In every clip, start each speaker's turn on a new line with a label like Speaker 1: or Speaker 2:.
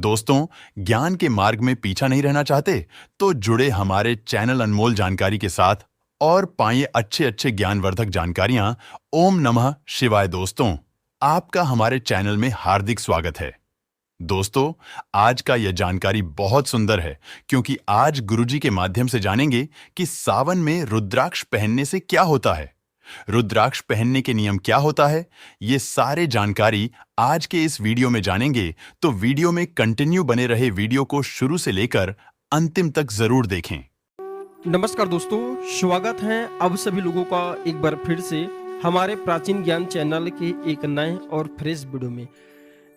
Speaker 1: दोस्तों, ज्ञान के मार्ग में पीछा नहीं रहना चाहते? तो जुड़े हमारे चैनल अनमोल जानकारी के साथ और पाइए अच्छे ज्ञानवर्धक जानकारियां। ओम नमः शिवाय। दोस्तों, आपका हमारे चैनल में हार्दिक स्वागत है। दोस्तों, आज का यह जानकारी बहुत सुंदर है क्योंकि आज गुरुजी के माध्यम से जानेंगे कि सावन में रुद्राक्ष पहनने से क्या होता है, रुद्राक्ष पहनने के नियम क्या होता है। ये सारे जानकारी आज के इस वीडियो में जानेंगे, तो वीडियो में कंटिन्यू बने रहे। वीडियो को शुरू से लेकर अंतिम तक जरूर देखें।
Speaker 2: नमस्कार दोस्तों, स्वागत है अब सभी लोगों का एक बार फिर से हमारे प्राचीन ज्ञान चैनल के एक नए और फ्रेश वीडियो में।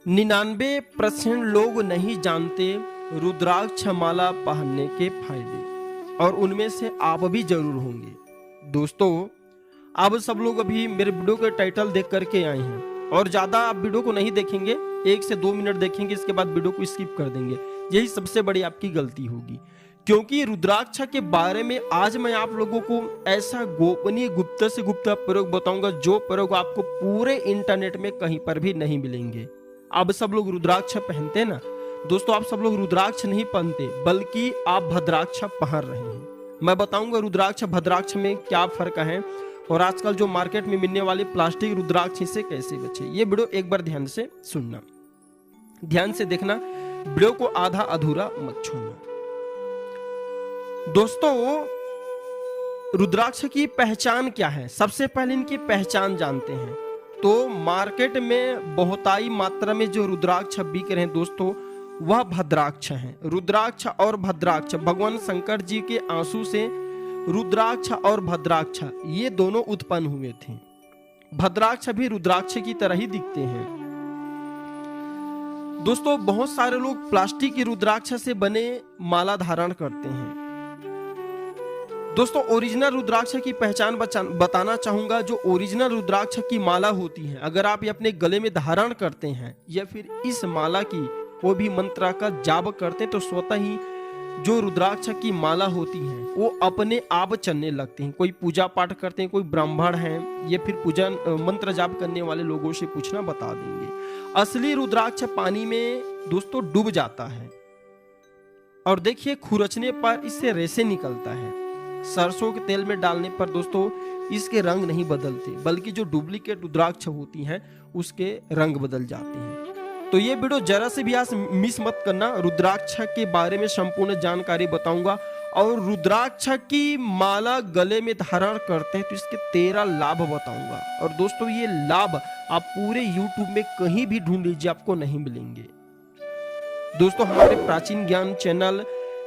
Speaker 2: 99% लोग नहीं जानते रुद्राक्ष माला पहनने के फायदे, और उनमें से आप भी जरूर होंगे। दोस्तों, अब सब लोग अभी मेरे वीडियो के टाइटल देख करके आए हैं और ज़्यादा आप वीडियो को नहीं देखेंगे, 1 से 2 मिनट देखेंगे, इसके बाद वीडियो को स्किप कर देंगे। यही सबसे बड़ी आपकी गलती होगी, क्योंकि रुद्राक्ष के बारे में आज मैं आप लोगों को ऐसा गोपनीय गुप्त से गुप्त प्रयोग बताऊंगा, जो प्रयोग आपको पूरे इंटरनेट में कहीं पर भी नहीं मिलेंगे। अब सब लोग रुद्राक्ष पहनते हैं ना दोस्तों, आप सब लोग रुद्राक्ष नहीं पहनते, बल्कि आप भद्राक्ष पहन रहे हैं। मैं बताऊंगा रुद्राक्ष भद्राक्ष में क्या फर्क है और आजकल जो मार्केट में मिलने वाले प्लास्टिक रुद्राक्ष से कैसे बचे। ये वीडियो एक बार ध्यान से सुनना, ध्यान से देखना, वीडियो को आधा अधूरा मत छोड़ना। दोस्तों, रुद्राक्ष की पहचान क्या है? सबसे पहले इनकी पहचान जानते हैं। तो मार्केट में बहुताई मात्रा में जो रुद्राक्ष बिक रहे हैं दोस्तों, वह भद्राक्ष हैं। रुद्राक्ष और भद्राक्ष भगवान शंकर जी के आंसू से रुद्राक्ष और भद्राक्ष ये दोनों उत्पन्न हुए थे। भद्राक्ष भी रुद्राक्ष की तरह ही दिखते हैं। दोस्तों, बहुत सारे लोग प्लास्टिक की रुद्राक्ष से बने माला धारण करते हैं। दोस्तों, ओरिजिनल रुद्राक्ष की पहचान बताना चाहूंगा। जो ओरिजिनल रुद्राक्ष की माला होती है, अगर आप ये अपने गले में धारण करते हैं या फिर इस माला की कोई भी मंत्र का जाप करते हैं, तो स्वतः ही जो रुद्राक्ष की माला होती है वो अपने आप चलने लगते हैं। कोई पूजा पाठ करते हैं, कोई ब्राह्मण हैं या फिर पूजा मंत्र जाप करने वाले लोगों से पूछना, बता देंगे। असली रुद्राक्ष पानी में दोस्तों डूब जाता है और देखिए खुरचने पर इससे रेसे निकलता है। सरसों के तेल में डालने पर दोस्तों इसके रंग नहीं बदलते, बल्कि जो डुप्लीकेट रुद्राक्ष होती हैं उसके रंग बदल जाते हैं। तो ये वीडियो जरा से भी आज मिस मत करना। रुद्राक्ष के बारे में संपूर्ण जानकारी बताऊंगा और रुद्राक्ष की माला गले में धारण करते हैं तो इसके 13 लाभ बताऊंगा। और दोस्तों, ये लाभ आप पूरे YouTube में कहीं भी ढूंढ लीजिए, आपको नहीं मिलेंगे। दोस्तों, हमारे प्राचीन ज्ञान चैनल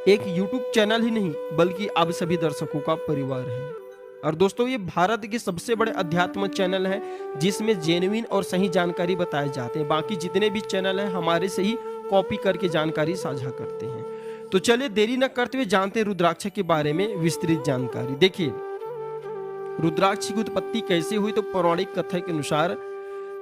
Speaker 2: एक YouTube चैनल ही नहीं, बल्कि आप सभी दर्शकों का परिवार है। और दोस्तों, ये भारत के सबसे बड़े अध्यात्म चैनल है, जिसमें जेन्युइन और सही जानकारी बताए जाते हैं। बाकी जितने भी चैनल हैं हमारे से ही कॉपी करके जानकारी साझा करते हैं। तो चलिए देरी न करते हुए जानते हैं रुद्राक्ष के बारे में विस्तृत जानकारी। देखिए, रुद्राक्ष की उत्पत्ति कैसे हुई, तो पौराणिक कथा के अनुसार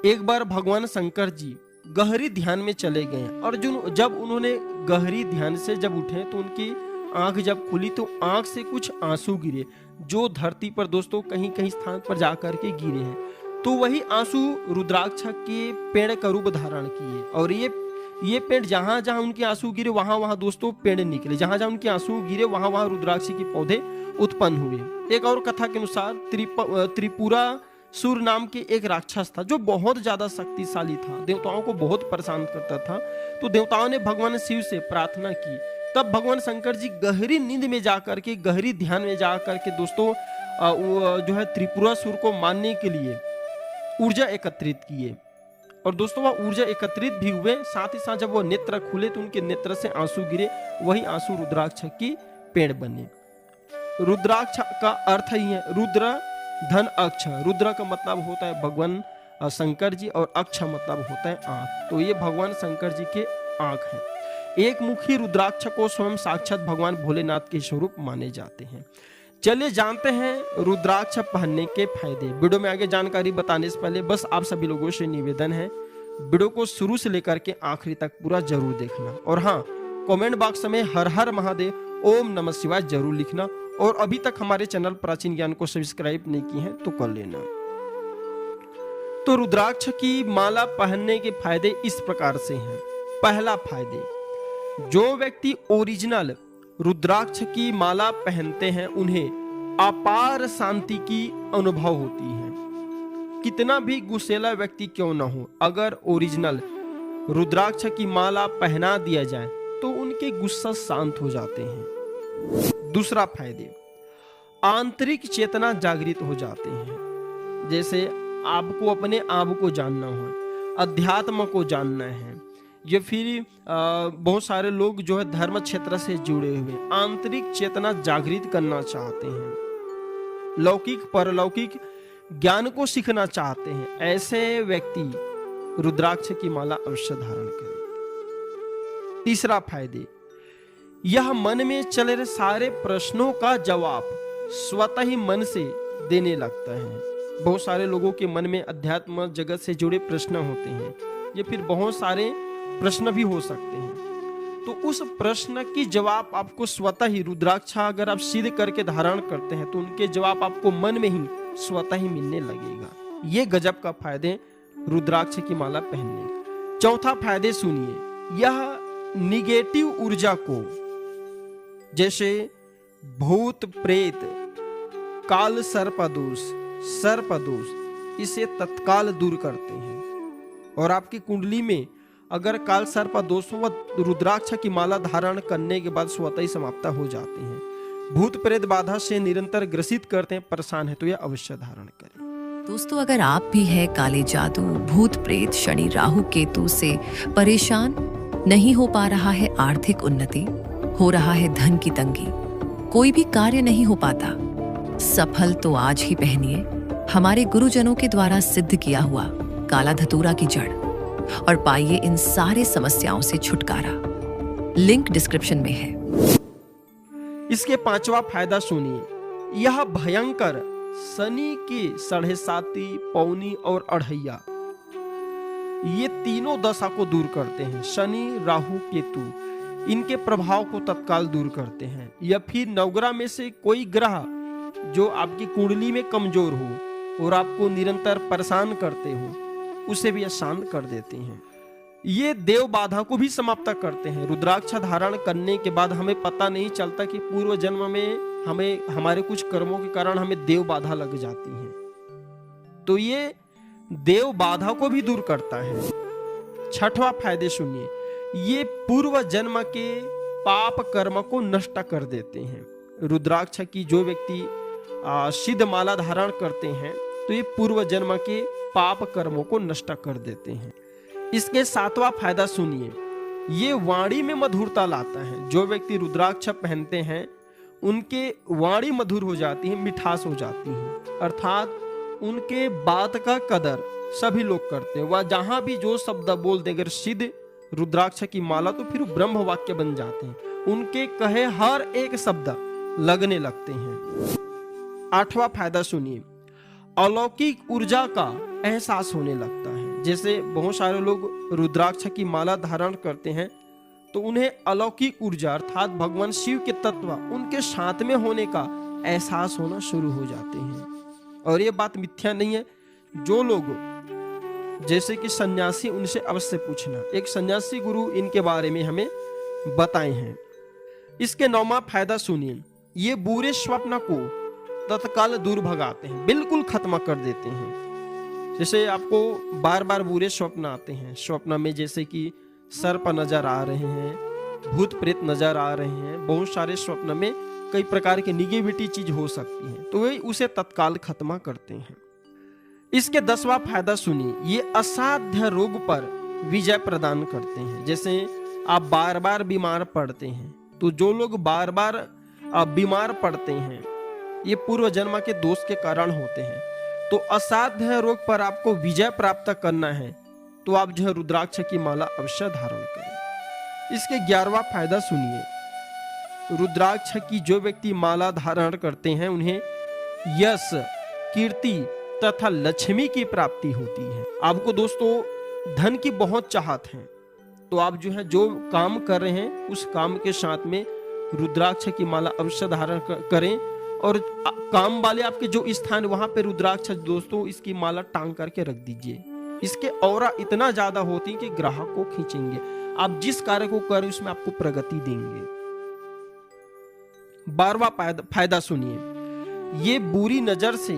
Speaker 2: एक बार भगवान शंकर जी गहरी ध्यान में चले गए और जब उन्होंने गहरी ध्यान से जब उठे तो उनकी आंख जब खुली तो आंख से कुछ आंसू गिरे, जो धरती पर दोस्तों कहीं कहीं स्थान पर जाकर के गिरे हैं। तो वही आंसू रुद्राक्ष के पेड़ का रूप धारण किए और ये पेड़ जहां जहां उनके आंसू गिरे वहां वहां दोस्तों पेड़ निकले, जहां जहां उनके आंसू गिरे वहां वहां रुद्राक्ष के पौधे उत्पन्न हुए। एक और कथा के अनुसार त्रिपुरा सुर नाम के एक राक्षस था, जो बहुत ज्यादा शक्तिशाली था, देवताओं को बहुत परेशान करता था। तो देवताओं ने भगवान शिव से प्रार्थना की। तब भगवान शंकर जी गहरी नींद में जाकर के, गहरी ध्यान में जाकर के दोस्तों जो है त्रिपुरासुर को मारने के लिए ऊर्जा एकत्रित किए। और दोस्तों, वह ऊर्जा एकत्रित भी हुए। साथ ही साथ जब वो नेत्र खुले तो उनके नेत्र से आंसू गिरे, वही आंसू रुद्राक्ष की पेड़ बने। रुद्राक्ष का अर्थ ही है रुद्र धन अक्ष। रुद्र का मतलब होता है भगवान शंकर जी और अक्ष मतलब होता है आंख। तो ये भगवान शंकर जी के आंख है। एक मुखी रुद्राक्ष को स्वयं साक्षात भगवान भोलेनाथ के स्वरूप माने जाते हैं। चलिए जानते हैं रुद्राक्ष पहनने के फायदे। वीडियो में आगे जानकारी बताने से पहले बस आप सभी लोगों से निवेदन है, वीडियो को शुरू से लेकर के आखिरी तक पूरा जरूर देखना। और हाँ, कमेंट बॉक्स में हर हर महादेव, ओम नमः शिवाय जरूर लिखना। और अभी तक हमारे चैनल प्राचीन ज्ञान को सब्सक्राइब नहीं किए हैं तो कर लेना। तो रुद्राक्ष की माला पहनने के फायदे इस प्रकार से हैं। पहला फायदे, जो व्यक्ति ओरिजिनल रुद्राक्ष की माला पहनते हैं उन्हें अपार शांति की अनुभव होती है। कितना भी गुस्सेला व्यक्ति क्यों न हो, अगर ओरिजिनल रुद्राक्ष की माला पहना दिया जाए तो उनके गुस्सा शांत हो जाते हैं। दूसरा फायदे, आंतरिक चेतना जागृत हो जाते हैं। जैसे आपको अपने आप को जानना हो, अध्यात्म को जानना है, या फिर बहुत सारे लोग जो है धर्म क्षेत्र से जुड़े हुए आंतरिक चेतना जागृत करना चाहते हैं, लौकिक परलौकिक ज्ञान को सीखना चाहते हैं, ऐसे व्यक्ति रुद्राक्ष की माला अवश्य धारण करें। तीसरा फायदे, यह मन में चल रहे सारे प्रश्नों का जवाब स्वतः ही मन से देने लगता है। बहुत सारे लोगों के मन में अध्यात्म जगत से जुड़े प्रश्न होते हैं, या फिर बहुत सारे प्रश्न भी हो सकते हैं, तो उस प्रश्न की जवाब आपको स्वतः ही रुद्राक्ष अगर आप सिद्ध करके धारण करते हैं तो उनके जवाब आपको मन में ही स्वतः ही मिलने लगेगा। ये गजब का फायदे रुद्राक्ष की माला पहनने। चौथा फायदे सुनिए, यह निगेटिव ऊर्जा को, जैसे भूत प्रेत, काल सर्पदोष, इसे तत्काल दूर करते हैं। और आपकी कुंडली में अगर काल सर्पदोष हो, रुद्राक्ष की माला धारण करने के बाद स्वतः ही समाप्त हो जाते हैं। भूत प्रेत बाधा से निरंतर ग्रसित करते हैं, परेशान है तो यह अवश्य धारण करें।
Speaker 3: दोस्तों, अगर आप भी हैं काले जादू, भूत प्रेत, शनि, राहु, केतु से परेशान, नहीं हो पा रहा है आर्थिक उन्नति, हो रहा है धन की तंगी, कोई भी कार्य नहीं हो पाता, सफल तो आज ही पहनिए हमारे गुरुजनों के द्वारा सिद्ध किया हुआ काला धतूरा की जड़ और पाइए इन सारे समस्याओं से छुटकारा। लिंक डिस्क्रिप्शन में है।
Speaker 2: इसके पांचवा फायदा सुनिए, यह भयंकर शनि की 7.5, पौनी और अढ़ैया, ये तीनों दशा को दूर करते हैं। शनि, राहु, केतु, इनके प्रभाव को तत्काल दूर करते हैं। या फिर नवग्रह में से कोई ग्रह जो आपकी कुंडली में कमजोर हो और आपको निरंतर परेशान करते हो, उसे भी शांत कर देते हैं। ये देव बाधा को भी समाप्त करते हैं। रुद्राक्ष धारण करने के बाद हमें पता नहीं चलता कि पूर्व जन्म में हमारे कुछ कर्मों के कारण हमें देव बाधा लग जाती है, तो ये देव बाधा को भी दूर करता है। छठवां फायदे सुनिए, ये पूर्व जन्म के पाप कर्म को नष्ट कर देते हैं। रुद्राक्ष की जो व्यक्ति सिद्ध माला धारण करते हैं तो ये पूर्व जन्म के पाप कर्मों को नष्ट कर देते हैं। इसके सातवां फायदा सुनिए, ये वाणी में मधुरता लाता है। जो व्यक्ति रुद्राक्ष पहनते हैं उनके वाणी मधुर हो जाती है, मिठास हो जाती है, अर्थात उनके बात का कदर सभी लोग करते हैं। वह जहां भी जो शब्द बोल दे, अगर सिद्ध रुद्राक्ष की माला, तो फिर ब्रह्म वाक्य बन जाते हैं। उनके कहे हर एक शब्द लगने लगते हैं। आठवां फायदा सुनिए, अलौकिक ऊर्जा का एहसास होने लगता है। जैसे बहुत सारे लोग रुद्राक्ष की माला धारण करते हैं तो उन्हें अलौकिक ऊर्जा अर्थात भगवान शिव के तत्व उनके साथ में होने का एहसास होना शुरू हो जाते हैं। और ये बात मिथ्या नहीं है। जो लोग जैसे कि सन्यासी, उनसे अवश्य पूछना, एक सन्यासी गुरु इनके बारे में हमें बताए हैं। इसके 9वां फायदा सुनिए, ये बुरे स्वप्न को तत्काल दूर भगाते हैं, बिल्कुल खत्म कर देते हैं। जैसे आपको बार बार बुरे स्वप्न आते हैं, स्वप्न में जैसे कि सर्प नजर आ रहे हैं, भूत प्रेत नजर आ रहे हैं, बहुत सारे स्वप्न में कई प्रकार की निगेटिविटी चीज हो सकती है, तो वे उसे तत्काल खत्म करते हैं। इसके 10वां फायदा सुनिए, ये असाध्य रोग पर विजय प्रदान करते हैं। जैसे आप बार बार बीमार पड़ते हैं, तो जो लोग बार बार बीमार पड़ते हैं ये पूर्व जन्म के दोष के कारण होते हैं। तो असाध्य रोग पर आपको विजय प्राप्त करना है तो आप जो है रुद्राक्ष की माला अवश्य धारण करें। इसके 11वां फायदा सुनिए, रुद्राक्ष की जो व्यक्ति माला धारण करते हैं उन्हें यश, कीर्ति तथा लक्ष्मी की प्राप्ति होती है। आपको दोस्तों धन की बहुत चाहत है, तो आप जो है जो काम कर रहे हैं उस काम के साथ में रुद्राक्ष की माला अवश्य धारण करें। और काम वाले आपके जो स्थान वहां पे रुद्राक्ष दोस्तों इसकी माला टांग करके रख दीजिए। इसके ऑरा इतना ज्यादा होती है कि ग्राहक को खींचेंगे। आप जिस कार्य को करें उसमें आपको प्रगति देंगे। 12वां फायदा सुनिए, ये बुरी नजर से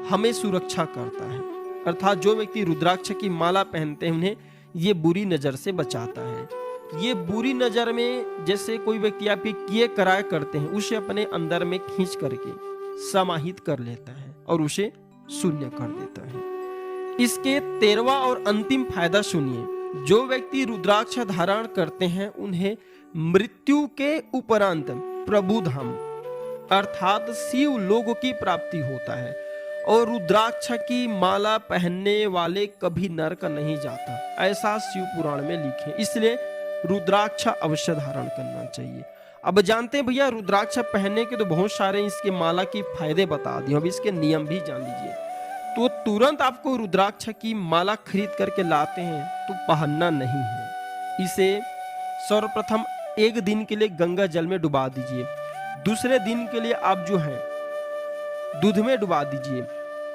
Speaker 2: हमें सुरक्षा करता है। अर्थात जो व्यक्ति रुद्राक्ष की माला पहनते हैं उन्हें ये बुरी नजर से बचाता है। ये बुरी नजर में जैसे कोई व्यक्ति आपके किए कराए करते हैं उसे अपने अंदर में खींच करके समाहित कर लेता है और उसे शून्य कर देता है। इसके 13वां और अंतिम फायदा सुनिए, जो व्यक्ति रुद्राक्ष धारण करते हैं उन्हें मृत्यु के उपरांत प्रभु धाम अर्थात शिव लोक की प्राप्ति होता है और रुद्राक्ष की माला पहनने वाले कभी नरक नहीं जाता, ऐसा शिव पुराण में लिखे। इसलिए रुद्राक्ष अवश्य धारण करना चाहिए। अब जानते हैं भैया रुद्राक्ष पहनने के तो बहुत सारे इसके माला के फायदे बता दिए, अब इसके नियम भी जान लीजिए। तो तुरंत आपको रुद्राक्ष की माला खरीद करके लाते हैं तो पहनना नहीं है। इसे सर्वप्रथम एक दिन के लिए गंगा जल में डुबा दीजिए, दूसरे दिन के लिए आप जो है दूध में डुबा दीजिए,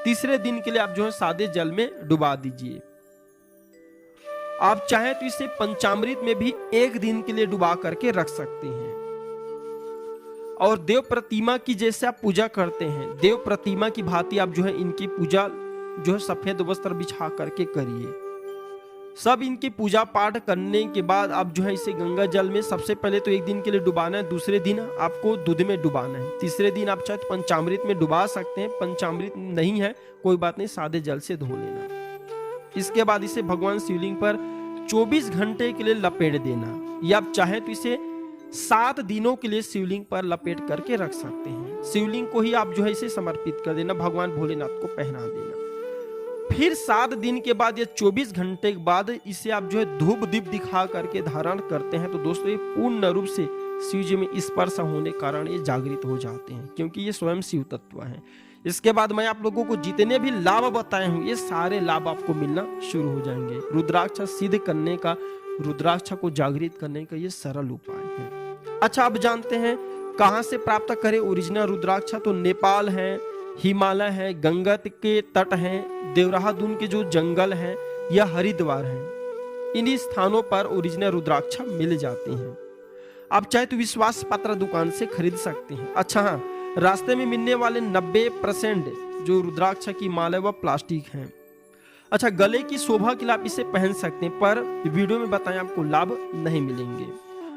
Speaker 2: तीसरे दिन के लिए आप जो है सादे जल में डुबा दीजिए। आप चाहें तो इसे पंचामृत में भी एक दिन के लिए डुबा करके रख सकते हैं। और देव प्रतिमा की जैसे आप पूजा करते हैं, देव प्रतिमा की भांति आप जो है इनकी पूजा जो है सफेद वस्त्र बिछा करके करिए। सब इनकी पूजा पाठ करने के बाद आप जो है इसे गंगा जल में सबसे पहले तो एक दिन के लिए डुबाना है, दूसरे दिन आपको दूध में डुबाना है, तीसरे दिन आप चाहे तो पंचामृत में डुबा सकते हैं, पंचामृत नहीं है कोई बात नहीं, सादे जल से धो लेना। इसके बाद इसे भगवान शिवलिंग पर 24 घंटे के लिए लपेट देना, या आप चाहे तो इसे 7 दिनों के लिए शिवलिंग पर लपेट करके रख सकते हैं। शिवलिंग को ही आप जो है इसे समर्पित कर देना, भगवान भोलेनाथ को पहना देना। फिर 7 दिन के बाद या 24 घंटे के बाद इसे आप जो है धूप दीप दिखा करके धारण करते हैं तो दोस्तों ये पूर्ण रूप से शिव जी में स्पर्श होने के कारण ये जागृत हो जाते हैं, क्योंकि ये स्वयं शिव तत्व है। इसके बाद मैं आप लोगों को जितने भी लाभ बताए हूं ये सारे लाभ आपको मिलना शुरू हो जाएंगे। रुद्राक्ष सिद्ध करने का, रुद्राक्ष को जागृत करने का ये सरल उपाय है। अच्छा, अब जानते हैं कहां से प्राप्त करें ओरिजिनल रुद्राक्ष। तो नेपाल है, हिमालय है, गंगा के तट हैं, देवरादून के जो जंगल हैं या हरिद्वार हैं, इन्हीं स्थानों पर ओरिजिनल रुद्राक्ष मिल जाते हैं। आप चाहे तो विश्वास पात्र दुकान से खरीद सकते हैं। अच्छा हाँ, रास्ते में मिलने वाले 90% जो रुद्राक्ष की माला है वह प्लास्टिक है। अच्छा, गले की शोभा के लिए आप इसे पहन सकते हैं, पर वीडियो में बताएं आपको लाभ नहीं मिलेंगे।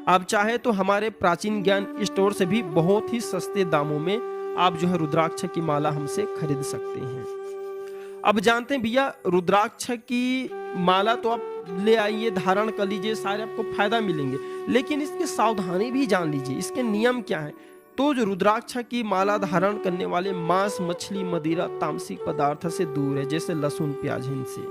Speaker 2: आप चाहे तो हमारे प्राचीन ज्ञान स्टोर से भी बहुत ही सस्ते दामों में आप जो है रुद्राक्ष की माला हमसे खरीद सकते हैं। अब जानते हैं भैया रुद्राक्ष की माला तो आप ले आइए, धारण कर लीजिए, सारे आपको फायदा मिलेंगे, लेकिन इसकी सावधानी भी जान लीजिए, इसके नियम क्या है। तो जो रुद्राक्ष की माला धारण करने वाले मांस, मछली, मदिरा, तामसिक पदार्थ से दूर है, जैसे लहसुन, प्याज, इनसे।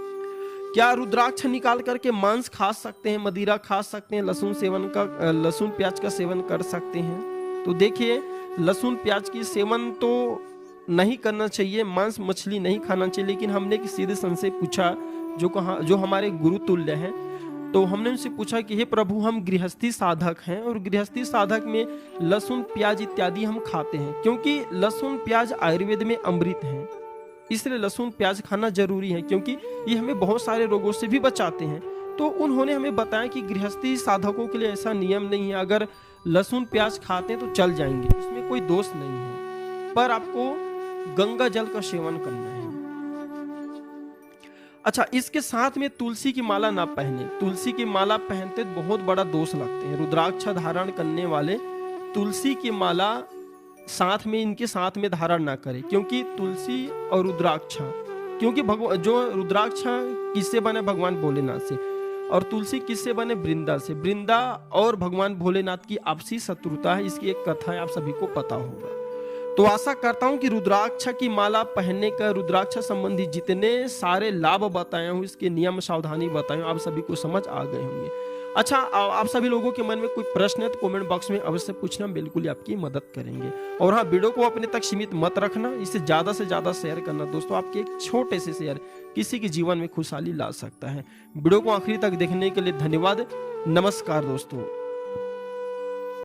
Speaker 2: क्या रुद्राक्ष निकाल करके मांस खा सकते हैं, मदिरा खा सकते हैं, लहसुन प्याज का सेवन कर सकते हैं? तो देखिए, लहसुन प्याज की सेवन तो नहीं करना चाहिए, मांस मछली नहीं खाना चाहिए, लेकिन हमने किसी सीधे से पूछा जो हमारे गुरु तुल्य हैं, तो हमने उनसे पूछा कि हे प्रभु, हम गृहस्थी साधक हैं और गृहस्थी साधक में लहसुन प्याज इत्यादि हम खाते हैं, क्योंकि लहसुन प्याज आयुर्वेद में अमृत है, इसलिए लहसुन प्याज खाना जरूरी है, क्योंकि ये हमें बहुत सारे रोगों से भी बचाते हैं। तो उन्होंने हमें बताया कि गृहस्थी साधकों के लिए ऐसा नियम नहीं है, अगर लहसुन प्याज खाते हैं तो चल जाएंगे, इसमें कोई दोष नहीं है, पर आपको गंगा जल का सेवन करना है। अच्छा, इसके साथ में तुलसी की माला ना पहने। तुलसी की माला पहनते तो बहुत बड़ा दोष लगते हैं। रुद्राक्ष धारण करने वाले तुलसी की माला साथ में इनके साथ में धारण ना करें, क्योंकि तुलसी और रुद्राक्ष, क्योंकि जो रुद्राक्ष किससे बने? भगवान भोलेनाथ से, और तुलसी किससे बने? वृंदा से। वृंदा और भगवान भोलेनाथ की आपसी शत्रुता है, इसकी एक कथा है, आप सभी को पता होगा। तो आशा करता हूं कि रुद्राक्ष की माला पहनने का, रुद्राक्ष संबंधी जितने सारे लाभ बताए हूं, इसके नियम सावधानी बताए हूं, आप सभी को समझ आ गए होंगे। अच्छा, आप सभी लोगों के मन में कोई प्रश्न है तो कमेंट बॉक्स में अवश्य पूछना, बिल्कुल आपकी मदद करेंगे। और हाँ, वीडियो को अपने तक सीमित मत रखना, इसे ज्यादा से ज्यादा शेयर करना दोस्तों। आपके एक छोटे से शेयर किसी के जीवन में खुशहाली ला सकता है। वीडियो को आखिरी तक देखने के लिए धन्यवाद। नमस्कार दोस्तों।